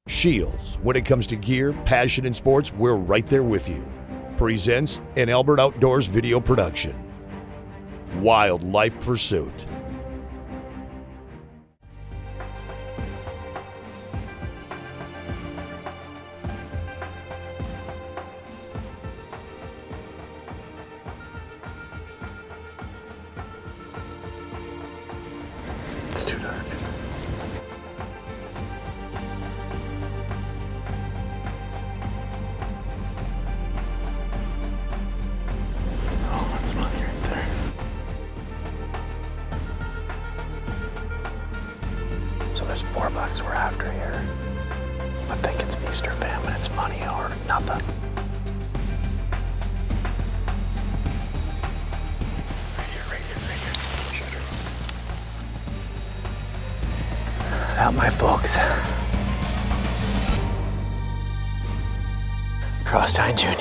Shields, when it comes to gear, passion, and sports, we're right there with you. Presents an Elbert Outdoors video production. Wildlife Pursuit. It's too dark. Oh, that's money right there. So there's $4 we're after here. I think it's feast or famine. It's money or nothing. Right here. Shutter. That, my folks. Cross-Tine Jr.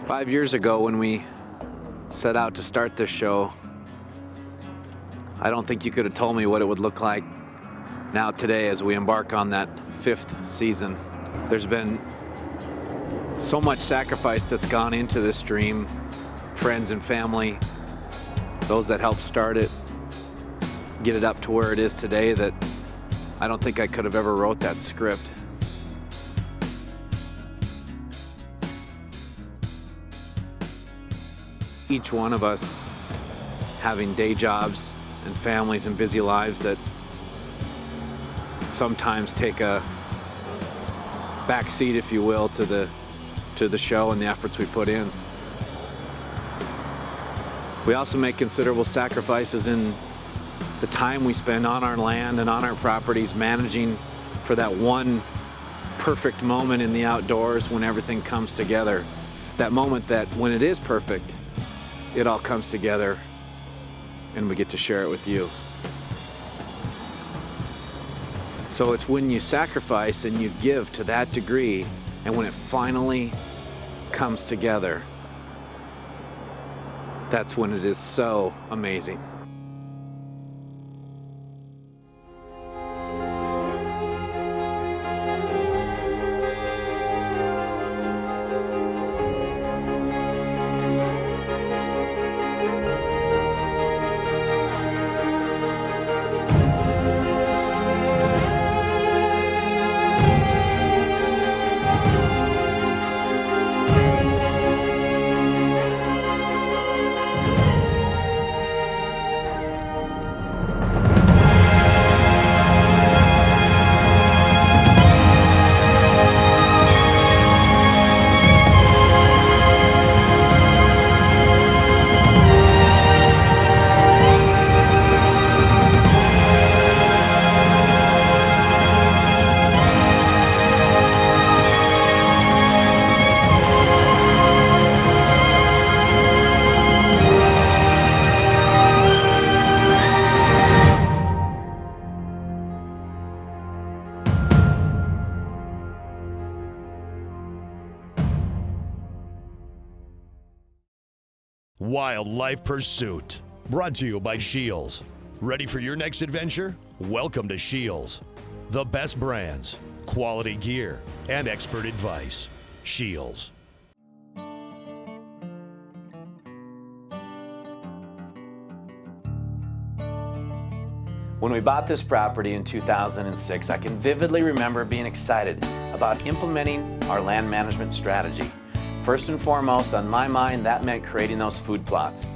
Five years ago, when we set out to start this show, I don't think you could have told me what it would look like now today as we embark on that 5th season. There's been so much sacrifice that's gone into this dream, friends and family, those that helped start it, get it up to where it is today, that I don't think I could have ever wrote that script. Each one of us having day jobs and families and busy lives that sometimes take a back seat, if you will, to the show and the efforts we put in. We also make considerable sacrifices in the time we spend on our land and on our properties, managing for that one perfect moment in the outdoors when everything comes together. That moment that when it is perfect, it all comes together and we get to share it with you. So it's when you sacrifice and you give to that degree, and when it finally comes together, that's when it is so amazing. Wildlife Pursuit, brought to you by Shields. Ready for your next adventure? Welcome to Shields. The best brands, quality gear, and expert advice. Shields. When we bought this property in 2006, I can vividly remember being excited about implementing our land management strategy. First and foremost, on my mind, that meant creating those food plots.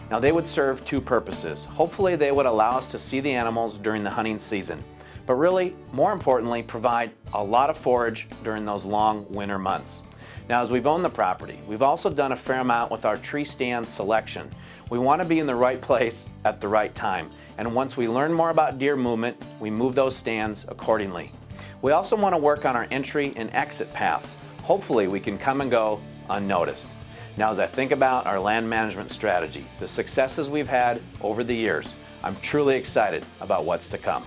Now, they would serve two purposes. Hopefully, they would allow us to see the animals during the hunting season. but really, more importantly, provide a lot of forage during those long winter months. Now, as we've owned the property, we've also done a fair amount with our tree stand selection. We want to be in the right place at the right time, and once we learn more about deer movement, we move those stands accordingly. We also want to work on our entry and exit paths. Hopefully, we can come and go unnoticed. Now, as I think about our land management strategy, the successes we've had over the years, I'm truly excited about what's to come.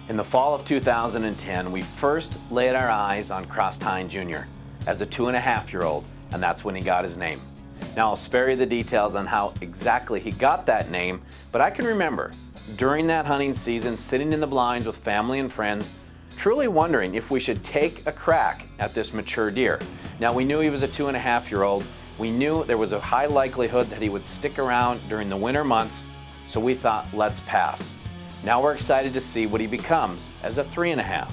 In the fall of 2010, we first laid our eyes on Cross-Tine Jr. as a 2.5-year-old, and that's when he got his name. Now, I'll spare you the details on how exactly he got that name, but I can remember during that hunting season, sitting in the blinds with family and friends, truly wondering if we should take a crack at this mature deer. Now, we knew he was a 2.5-year-old. We knew there was a high likelihood that he would stick around during the winter months, so we thought, let's pass. Now we're excited to see what he becomes as a 3.5.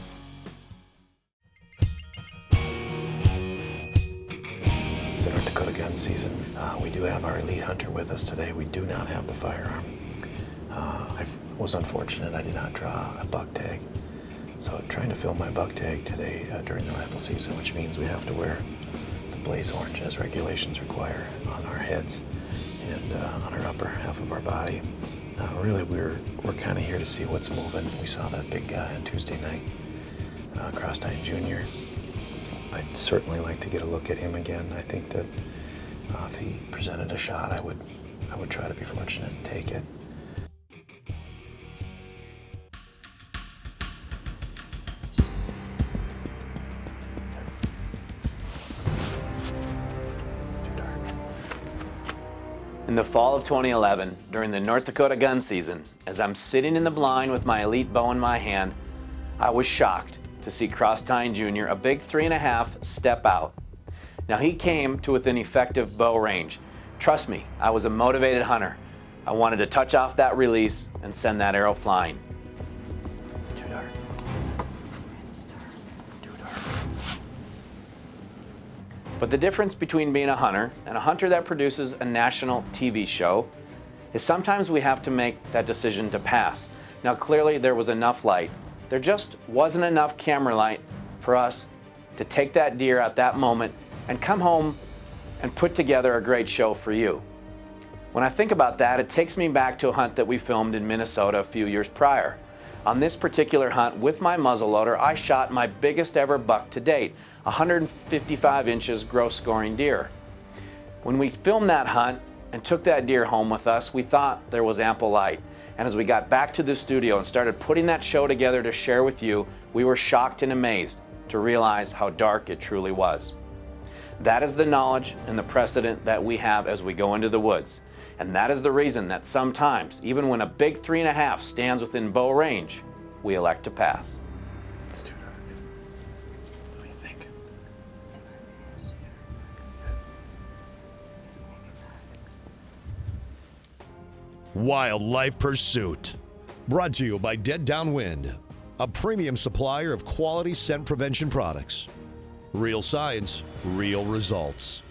It's the North Dakota gun season. We do have our elite hunter with us today. We do not have the firearm. I was unfortunate I did not draw a buck tag. So trying to fill my buck tag today during the rifle season, which means we have to wear the blaze orange as regulations require on our heads and on our upper half of our body. Really, we're kind of here to see what's moving. We saw that big guy on Tuesday night, Cross-Tine Jr. I'd certainly like to get a look at him again. I think that if he presented a shot, I would try to be fortunate and take it. In the fall of 2011, during the North Dakota gun season, as I'm sitting in the blind with my elite bow in my hand, I was shocked to see Cross-Tine Jr., a big 3.5, step out. Now, he came to within effective bow range. Trust me, I was a motivated hunter. I wanted to touch off that release and send that arrow flying. Too dark. Too dark. But the difference between being a hunter and a hunter that produces a national TV show is sometimes we have to make that decision to pass. Now, clearly there was enough light. There just wasn't enough camera light for us to take that deer at that moment and come home and put together a great show for you. When I think about that, it takes me back to a hunt that we filmed in Minnesota a few years prior. On this particular hunt with my muzzleloader, I shot my biggest ever buck to date, 155 inches gross scoring deer. When we filmed that hunt and took that deer home with us, we thought there was ample light. And as we got back to the studio and started putting that show together to share with you, we were shocked and amazed to realize how dark it truly was. That is the knowledge and the precedent that we have as we go into the woods. And that is the reason that sometimes, even when a big 3.5 stands within bow range, we elect to pass. It's too dark. What do you think? Wildlife Pursuit. Brought to you by Dead Downwind, a premium supplier of quality scent prevention products. Real science, real results.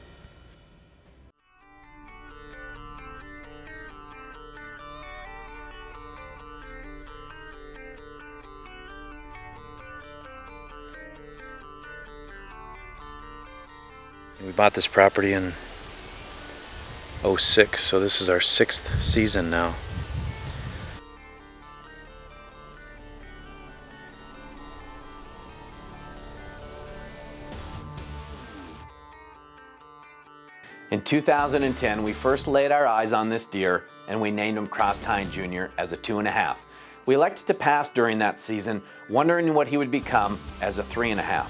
We bought this property in 2006, so this is our 6th season now. In 2010, we first laid our eyes on this deer and we named him Cross-Tine Jr. as a 2.5. We elected to pass during that season, wondering what he would become as a 3.5.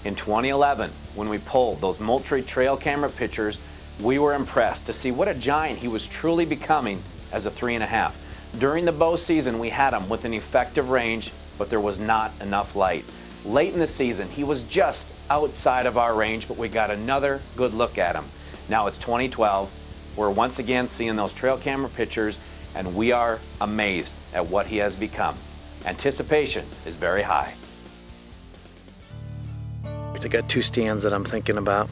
In 2011, when we pulled those Moultrie trail camera pictures, we were impressed to see what a giant he was truly becoming as a 3.5. During the bow season, we had him with an effective range, but there was not enough light. Late in the season, he was just outside of our range, but we got another good look at him. Now it's 2012, we're once again seeing those trail camera pictures, and we are amazed at what he has become. Anticipation is very high. I got 2 stands that I'm thinking about.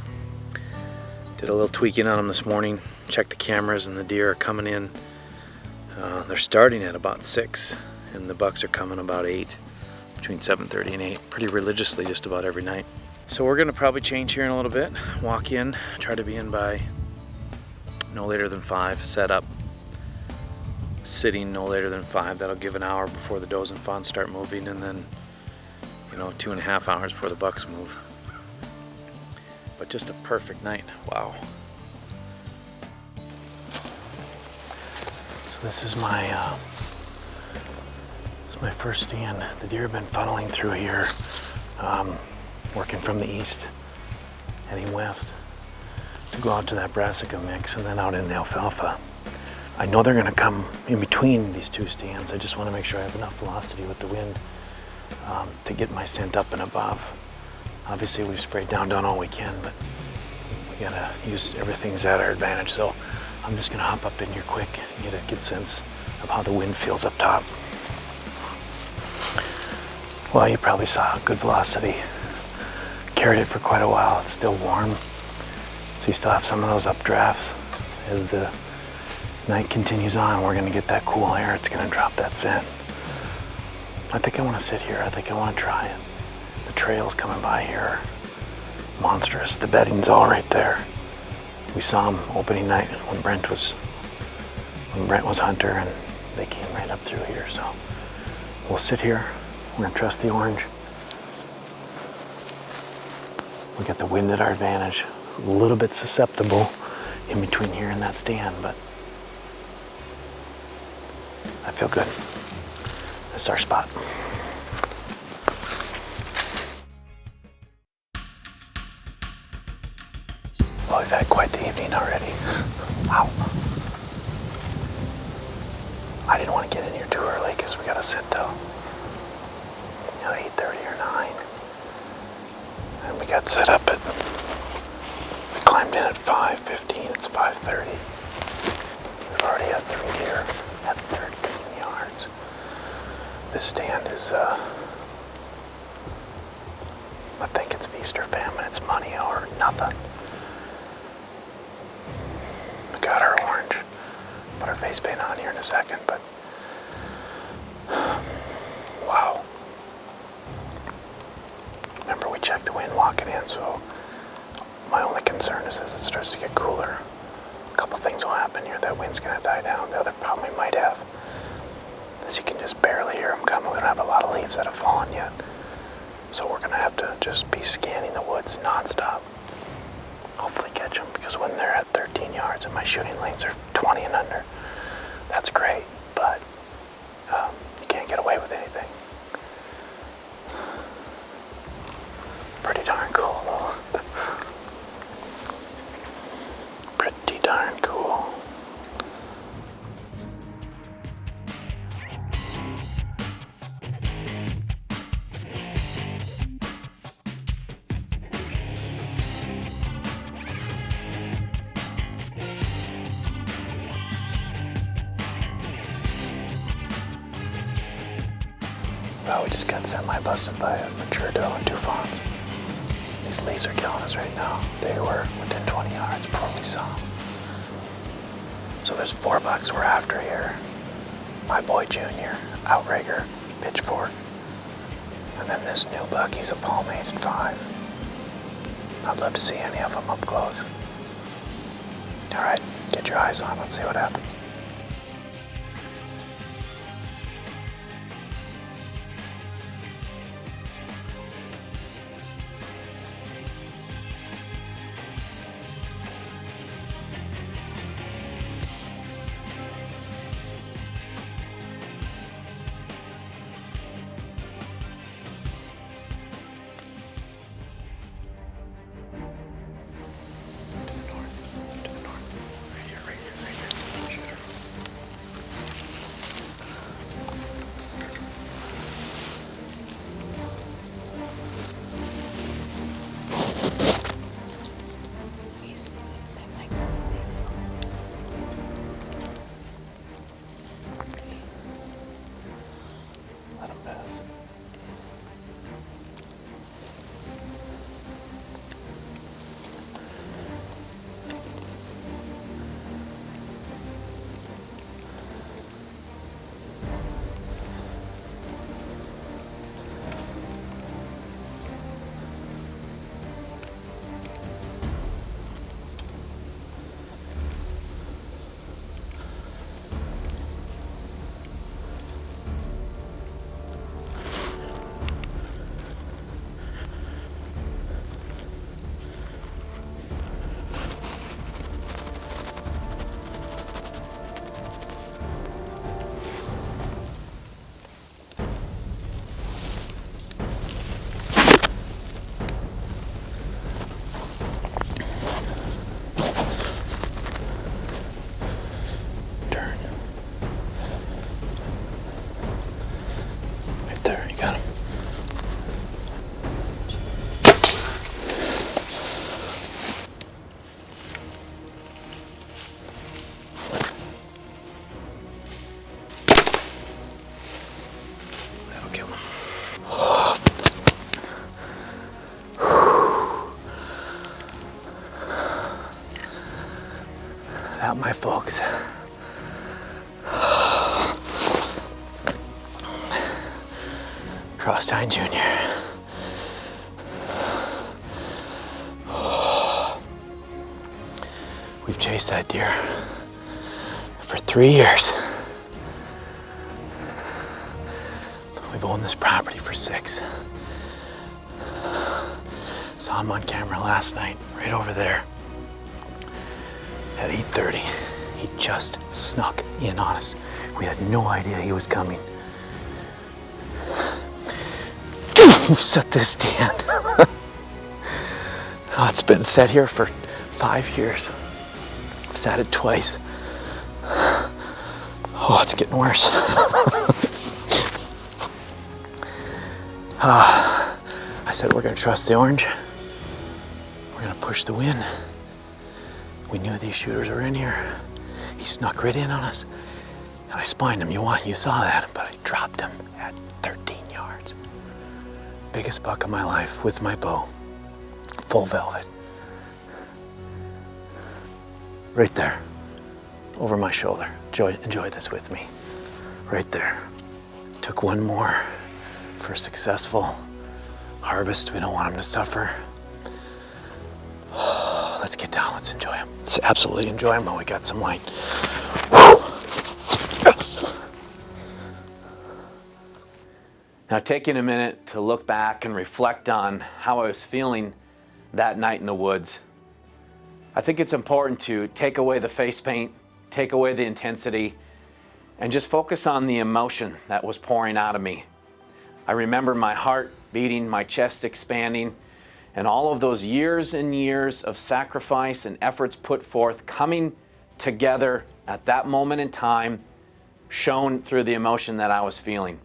Did a little tweaking on them this morning. check the cameras, and the deer are coming in. They're starting at about 6, and the bucks are coming about 8, between 7:30 and 8, pretty religiously just about every night. So we're gonna probably change here in a little bit, walk in, try to be in by no later than 5, set up, sitting no later than 5. That'll give an hour before the does and fawns start moving, and then 2.5 hours before the bucks move. But just a perfect night. Wow. So this is my first stand. The deer have been funneling through here, working from the east, heading west to go out to that brassica mix and then out in the alfalfa. I know they're gonna come in between these two stands. I just wanna make sure I have enough velocity with the wind to get my scent up and above. Obviously we've sprayed down all we can, but we gotta use everything's at our advantage. So I'm just gonna hop up in here quick and get a good sense of how the wind feels up top. Well, you probably saw good velocity. Carried it for quite a while. It's still warm, so you still have some of those updrafts. As the night continues on, we're gonna get that cool air. It's gonna drop that scent. I think I wanna sit here. I think I wanna try it. The trails coming by here are monstrous. The bedding's all right there. We saw them opening night when Brent was hunter, and they came right up through here. So we'll sit here. We're gonna trust the orange. We got the wind at our advantage. A little bit susceptible in between here and that stand, but I feel good. This is our spot. Well, we've had quite the evening already. Wow. I didn't want to get in here too early because we got to sit till 8:30 or 9. And we got set up we climbed in at 5:15. It's 5:30. We've already had 3 deer at 13 yards. This stand is, I think it's feast or famine. It's money or nothing. We got our orange. Put our face paint on here in a second, but wow. Remember, we checked the wind walking in, so my only concern is as it starts to get cooler, a couple things will happen here. That wind's gonna die down. The other problem we might have is you can just barely hear them coming. We don't have a lot of leaves that have fallen yet, so we're gonna have to just be scanning the woods nonstop. Hopefully catch them, because when they're at 13 yards and my shooting lanes are 20 and under, that's great, but you can't get away with anything. Pretty darn cool, though. Pretty darn cool. Well, we just got semi-busted by a mature doe and 2 fawns. These leaves are killing us right now. They were within 20 yards before we saw them. So there's 4 bucks we're after here. My boy Junior, outrigger, pitchfork. And then this new buck, he's a palmated 5. I'd love to see any of them up close. All right, get your eyes on, let's see what happens. without my folks. Cross-Tine Jr. We've chased that deer for 3 years. We've owned this property for 6. Saw him on camera last night, right over there. At 8:30, he just snuck in on us. We had no idea he was coming. Set this stand. Oh, it's been set here for 5 years. I've sat it twice. Oh, it's getting worse. I said we're gonna trust the orange. We're gonna push the wind. We knew these shooters were in here. He snuck right in on us. And I spined him, you saw that, but I dropped him at 13 yards. Biggest buck of my life with my bow. Full velvet. Right there, over my shoulder. Enjoy this with me. Right there. Took one more for a successful harvest. We don't want him to suffer. Let's get down, let's enjoy him. Let's absolutely enjoy him while we got some light. Yes. Now, taking a minute to look back and reflect on how I was feeling that night in the woods, I think it's important to take away the face paint, take away the intensity, and just focus on the emotion that was pouring out of me. I remember my heart beating, my chest expanding, and all of those years and years of sacrifice and efforts put forth coming together at that moment in time, shown through the emotion that I was feeling.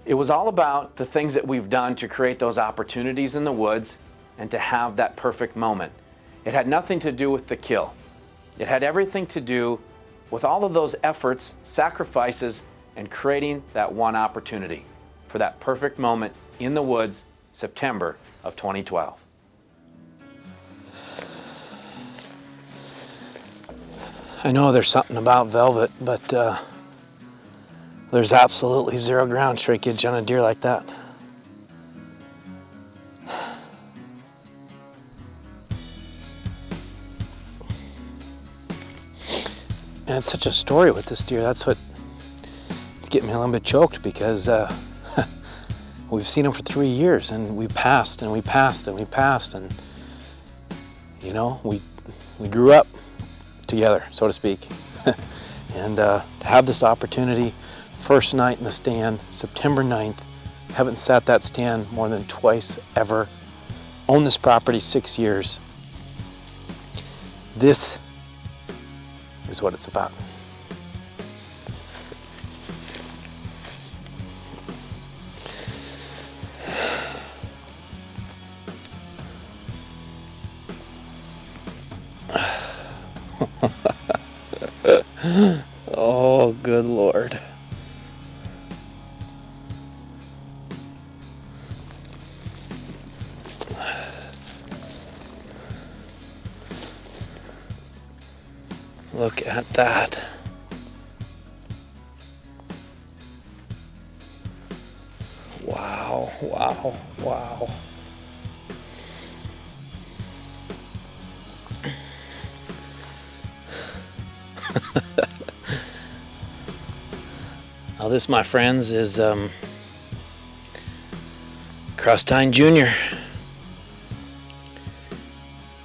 It was all about the things that we've done to create those opportunities in the woods and to have that perfect moment. It had nothing to do with the kill. It had everything to do with all of those efforts, sacrifices, and creating that one opportunity for that perfect moment in the woods, September of 2012. I know there's something about velvet, but there's absolutely zero ground shrinkage on a deer like that. And it's such a story with this deer. That's what it's getting me a little bit choked, because we've seen him for 3 years, and we passed and we passed and we passed, and you know, we grew up together, so to speak. And to have this opportunity, first night in the stand, September 9th, haven't sat that stand more than twice ever, owned this property 6 years. This is what it's about. Oh, good Lord. Look at that. Wow, wow, wow. Now this, my friends, is Cross-Tine Jr.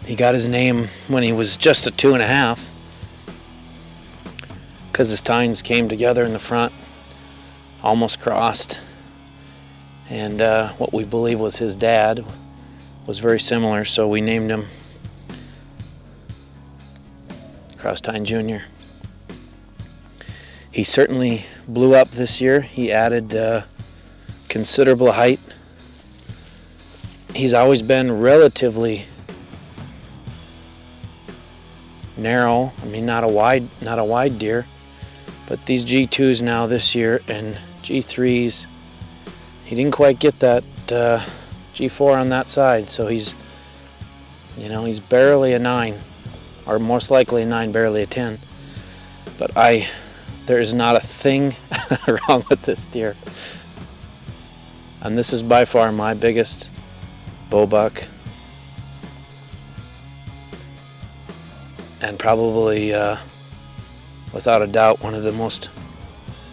He got his name when he was just a 2.5, because his tines came together in the front, almost crossed, and what we believe was his dad was very similar, so we named him Cross-Tine Jr. He certainly blew up this year. He added considerable height. He's always been relatively narrow. I mean, not a wide deer, but these G2s now this year and G3s, he didn't quite get that G4 on that side, so he's barely a 9 or most likely a 9, barely a 10. But there is not a thing wrong with this deer. And this is by far my biggest bow buck. And probably, without a doubt, one of the most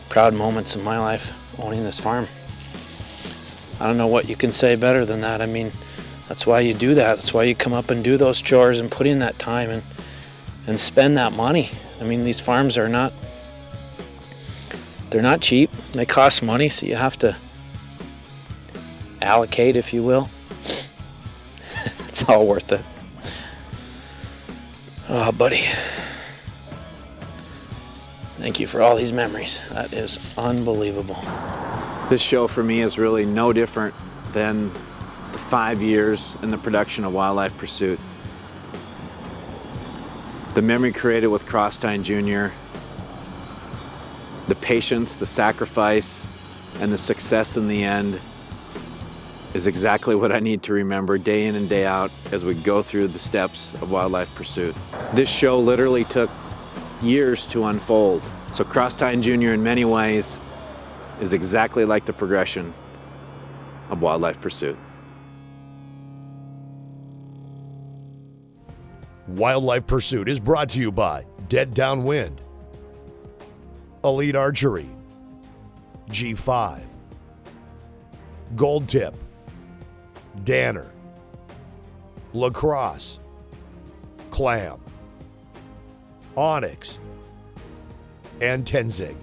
proud moments of my life owning this farm. I don't know what you can say better than that. I mean, that's why you do that. That's why you come up and do those chores and put in that time and spend that money. I mean, these farms are not, they're not cheap. They cost money, so you have to allocate, if you will. It's all worth it. Oh, buddy. Thank you for all these memories. That is unbelievable. This show for me is really no different than the 5 years in the production of Wildlife Pursuit. The memory created with Cross-Tine Jr., the patience, the sacrifice, and the success in the end is exactly what I need to remember day in and day out as we go through the steps of Wildlife Pursuit. This show literally took years to unfold. So Cross-Tine Jr. in many ways is exactly like the progression of Wildlife Pursuit. Wildlife Pursuit is brought to you by Dead Downwind, Elite Archery, G5, Gold Tip, Danner, Lacrosse, Clam, Onyx, and Tenzing.